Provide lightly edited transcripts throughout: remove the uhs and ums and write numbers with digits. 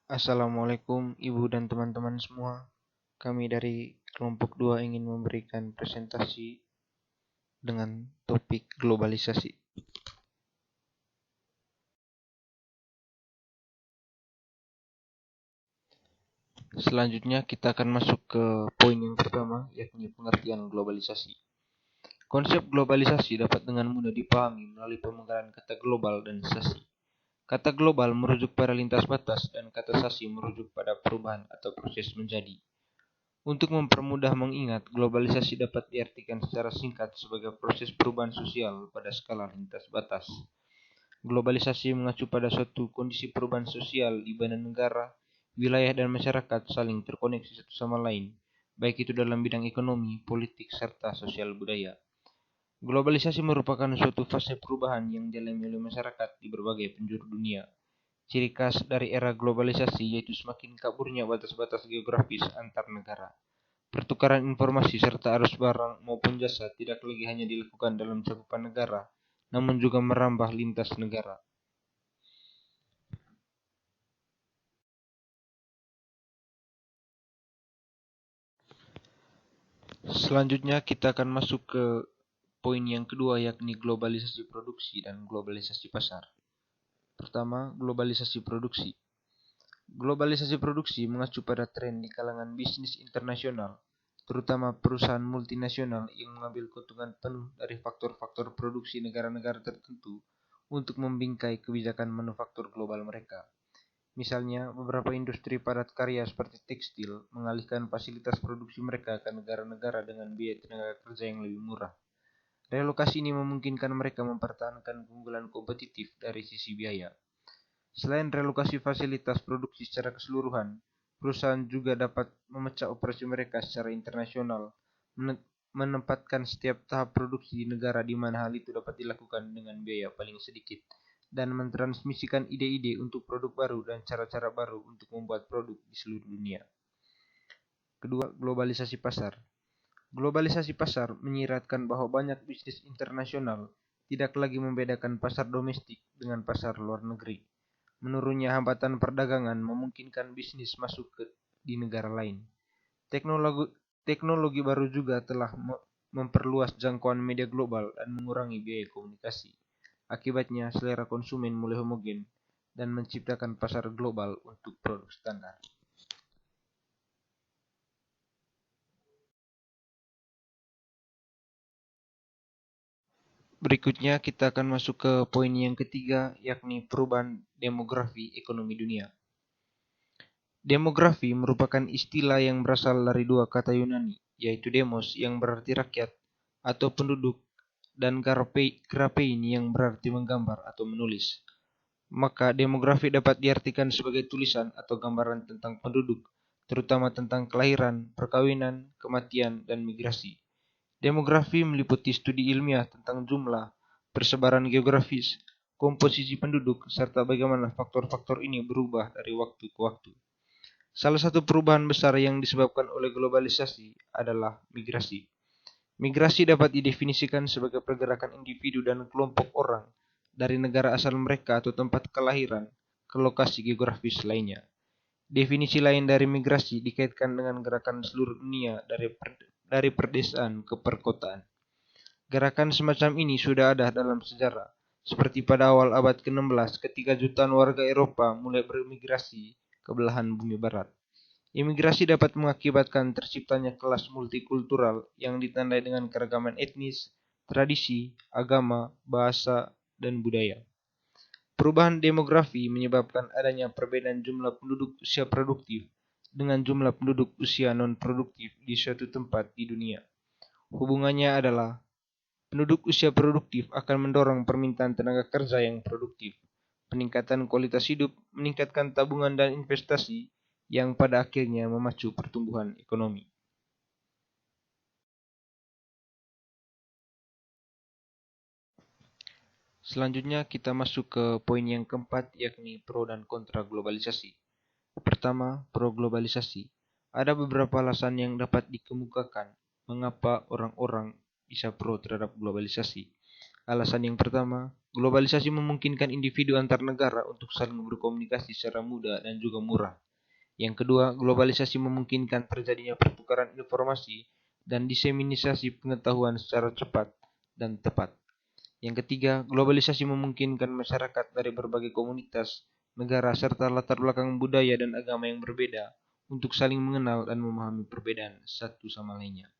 Assalamualaikum Ibu dan teman-teman semua. Kami dari kelompok 2 ingin memberikan presentasi dengan topik globalisasi. Selanjutnya kita akan masuk ke poin yang pertama, yakni pengertian globalisasi. Konsep globalisasi dapat dengan mudah dipahami melalui pemenggalan kata global dan sasi. Kata global merujuk pada lintas batas dan kata sasi merujuk pada perubahan atau proses menjadi. Untuk mempermudah mengingat, globalisasi dapat diartikan secara singkat sebagai proses perubahan sosial pada skala lintas batas. Globalisasi mengacu pada suatu kondisi perubahan sosial di mana negara, wilayah, dan masyarakat saling terkoneksi satu sama lain, baik itu dalam bidang ekonomi, politik, serta sosial budaya. Globalisasi merupakan suatu fase perubahan yang dialami oleh masyarakat di berbagai penjuru dunia. Ciri khas dari era globalisasi yaitu semakin kaburnya batas-batas geografis antar negara. Pertukaran informasi serta arus barang maupun jasa tidak lagi hanya dilakukan dalam cakupan negara, namun juga merambah lintas negara. Selanjutnya kita akan masuk ke poin yang kedua, yakni globalisasi produksi dan globalisasi pasar. Pertama, globalisasi produksi. Globalisasi produksi mengacu pada tren di kalangan bisnis internasional, terutama perusahaan multinasional yang mengambil keuntungan penuh dari faktor-faktor produksi negara-negara tertentu untuk membingkai kebijakan manufaktur global mereka. Misalnya, beberapa industri padat karya seperti tekstil mengalihkan fasilitas produksi mereka ke negara-negara dengan biaya tenaga kerja yang lebih murah. Relokasi ini memungkinkan mereka mempertahankan keunggulan kompetitif dari sisi biaya. Selain relokasi fasilitas produksi secara keseluruhan, perusahaan juga dapat memecah operasi mereka secara internasional, menempatkan setiap tahap produksi di negara di mana hal itu dapat dilakukan dengan biaya paling sedikit, dan mentransmisikan ide-ide untuk produk baru dan cara-cara baru untuk membuat produk di seluruh dunia. Kedua, globalisasi pasar. Globalisasi pasar menyiratkan bahwa banyak bisnis internasional tidak lagi membedakan pasar domestik dengan pasar luar negeri. Menurunnya hambatan perdagangan memungkinkan bisnis masuk di negara lain. Teknologi baru juga telah memperluas jangkauan media global dan mengurangi biaya komunikasi. Akibatnya, selera konsumen mulai homogen dan menciptakan pasar global untuk produk standar. Berikutnya kita akan masuk ke poin yang ketiga, yakni perubahan demografi ekonomi dunia. Demografi merupakan istilah yang berasal dari dua kata Yunani, yaitu demos yang berarti rakyat atau penduduk dan grapein yang berarti menggambar atau menulis. Maka demografi dapat diartikan sebagai tulisan atau gambaran tentang penduduk, terutama tentang kelahiran, perkawinan, kematian, dan migrasi. Demografi meliputi studi ilmiah tentang jumlah, persebaran geografis, komposisi penduduk, serta bagaimana faktor-faktor ini berubah dari waktu ke waktu. Salah satu perubahan besar yang disebabkan oleh globalisasi adalah migrasi. Migrasi dapat didefinisikan sebagai pergerakan individu dan kelompok orang dari negara asal mereka atau tempat kelahiran ke lokasi geografis lainnya. Definisi lain dari migrasi dikaitkan dengan gerakan seluruh dunia dari perdesaan ke perkotaan. Gerakan semacam ini sudah ada dalam sejarah, seperti pada awal abad ke-16 ketika jutaan warga Eropa mulai bermigrasi ke belahan bumi barat. Imigrasi dapat mengakibatkan terciptanya kelas multikultural yang ditandai dengan keragaman etnis, tradisi, agama, bahasa, dan budaya. Perubahan demografi menyebabkan adanya perbedaan jumlah penduduk usia produktif dengan jumlah penduduk usia non-produktif di suatu tempat di dunia. Hubungannya adalah penduduk usia produktif akan mendorong permintaan tenaga kerja yang produktif. Peningkatan kualitas hidup meningkatkan tabungan dan investasi yang pada akhirnya memacu pertumbuhan ekonomi. Selanjutnya kita masuk ke poin yang keempat, yakni pro dan kontra globalisasi. Pertama, pro globalisasi. Ada beberapa alasan yang dapat dikemukakan mengapa orang-orang bisa pro terhadap globalisasi. Alasan yang pertama, globalisasi memungkinkan individu antar negara untuk saling berkomunikasi secara mudah dan juga murah. Yang kedua, globalisasi memungkinkan terjadinya pertukaran informasi dan diseminisasi pengetahuan secara cepat dan tepat. Yang ketiga, globalisasi memungkinkan masyarakat dari berbagai komunitas, negara, serta latar belakang budaya dan agama yang berbeda untuk saling mengenal dan memahami perbedaan satu sama lainnya.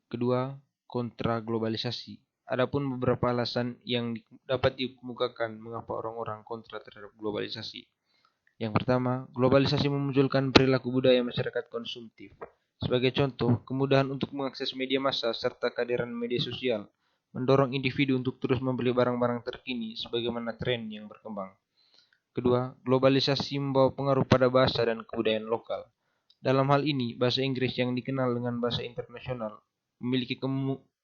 Kedua, kontra globalisasi. Adapun beberapa alasan yang dapat dikemukakan mengapa orang-orang kontra terhadap globalisasi. Yang pertama, globalisasi memunculkan perilaku budaya masyarakat konsumtif. Sebagai contoh, kemudahan untuk mengakses media massa serta kehadiran media sosial mendorong individu untuk terus membeli barang-barang terkini sebagaimana tren yang berkembang. Kedua, globalisasi membawa pengaruh pada bahasa dan kebudayaan lokal. Dalam hal ini, bahasa Inggris yang dikenal dengan bahasa internasional memiliki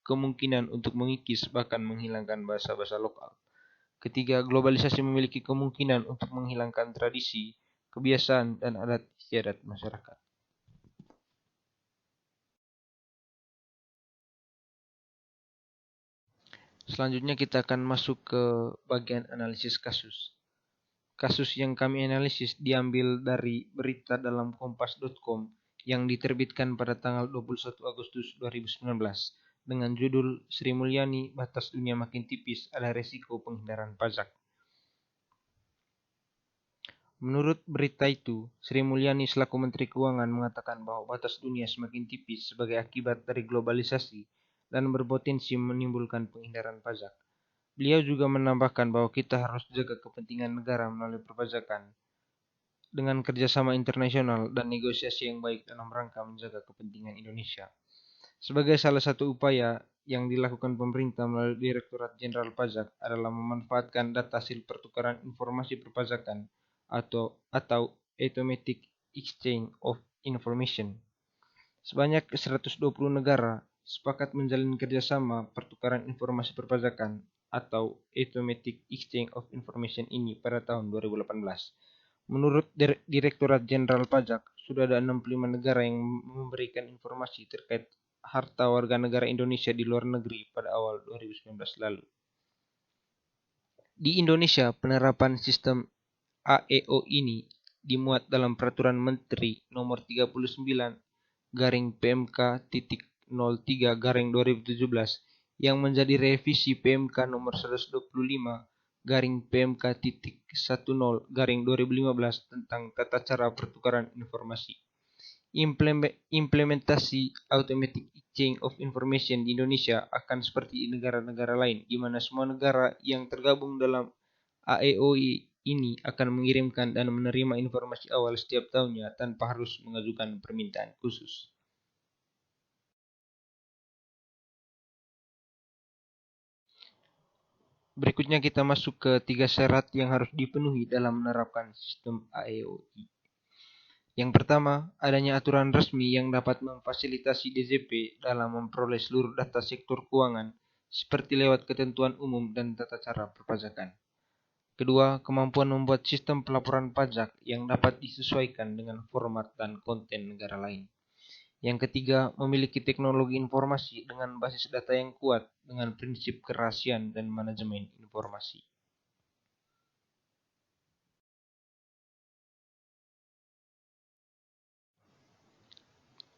kemungkinan untuk mengikis bahkan menghilangkan bahasa-bahasa lokal. Ketiga, globalisasi memiliki kemungkinan untuk menghilangkan tradisi, kebiasaan, dan adat istiadat masyarakat. Selanjutnya kita akan masuk ke bagian analisis kasus. Kasus yang kami analisis diambil dari berita dalam kompas.com yang diterbitkan pada tanggal 21 Agustus 2019 dengan judul Sri Mulyani, batas dunia makin tipis, ada resiko penghindaran pajak. Menurut berita itu, Sri Mulyani selaku Menteri Keuangan mengatakan bahwa batas dunia semakin tipis sebagai akibat dari globalisasi dan berpotensi menimbulkan penghindaran pajak. Beliau juga menambahkan bahwa kita harus jaga kepentingan negara melalui perpajakan dengan kerjasama internasional dan negosiasi yang baik dalam rangka menjaga kepentingan Indonesia. Sebagai salah satu upaya yang dilakukan pemerintah melalui Direktorat Jenderal Pajak adalah memanfaatkan data hasil pertukaran informasi perpajakan atau Automatic Exchange of Information. Sebanyak 120 negara sepakat menjalin kerjasama pertukaran informasi perpajakan atau Automatic Exchange of Information ini pada tahun 2018. Menurut Direktorat Jenderal Pajak, sudah ada 65 negara yang memberikan informasi terkait harta warga negara Indonesia di luar negeri pada awal 2019 lalu. Di Indonesia, penerapan sistem AEO ini dimuat dalam Peraturan Menteri Nomor 39 garing PMK.03 2017 yang menjadi revisi PMK Nomor 125 garing PMK.10 garing 2015 tentang tata cara pertukaran informasi. Implementasi Automatic Exchange of Information di Indonesia akan seperti di negara-negara lain, di mana semua negara yang tergabung dalam AEO ini akan mengirimkan dan menerima informasi awal setiap tahunnya tanpa harus mengajukan permintaan khusus. Berikutnya kita masuk ke 3 syarat yang harus dipenuhi dalam menerapkan sistem AEO. Yang pertama, adanya aturan resmi yang dapat memfasilitasi DJP dalam memperoleh seluruh data sektor keuangan seperti lewat ketentuan umum dan tata cara perpajakan. Kedua, kemampuan membuat sistem pelaporan pajak yang dapat disesuaikan dengan format dan konten negara lain. Yang ketiga, memiliki teknologi informasi dengan basis data yang kuat dengan prinsip kerahasiaan dan manajemen informasi.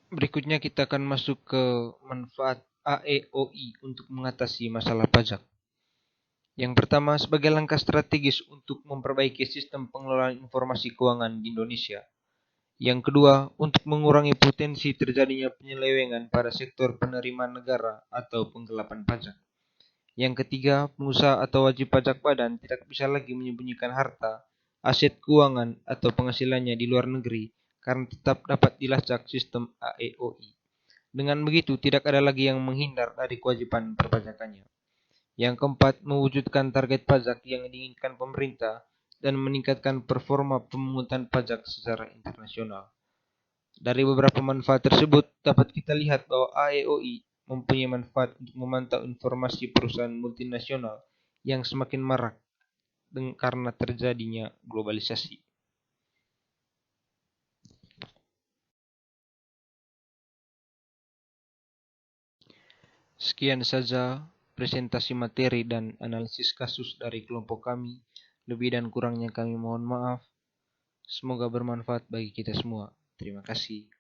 Berikutnya kita akan masuk ke manfaat AEOI untuk mengatasi masalah pajak. Yang pertama, sebagai langkah strategis untuk memperbaiki sistem pengelolaan informasi keuangan di Indonesia. Yang kedua, untuk mengurangi potensi terjadinya penyelewengan pada sektor penerimaan negara atau penggelapan pajak. Yang ketiga, pengusaha atau wajib pajak badan tidak bisa lagi menyembunyikan harta, aset keuangan, atau penghasilannya di luar negeri karena tetap dapat dilacak sistem AEOI. Dengan begitu, tidak ada lagi yang menghindar dari kewajiban perpajakannya. Yang keempat, mewujudkan target pajak yang diinginkan pemerintah dan meningkatkan performa pemungutan pajak secara internasional. Dari beberapa manfaat tersebut, dapat kita lihat bahwa AEOI mempunyai manfaat untuk memantau informasi perusahaan multinasional yang semakin marak karena terjadinya globalisasi. Sekian saja presentasi materi dan analisis kasus dari kelompok kami. Lebih dan kurangnya kami mohon maaf. Semoga bermanfaat bagi kita semua. Terima kasih.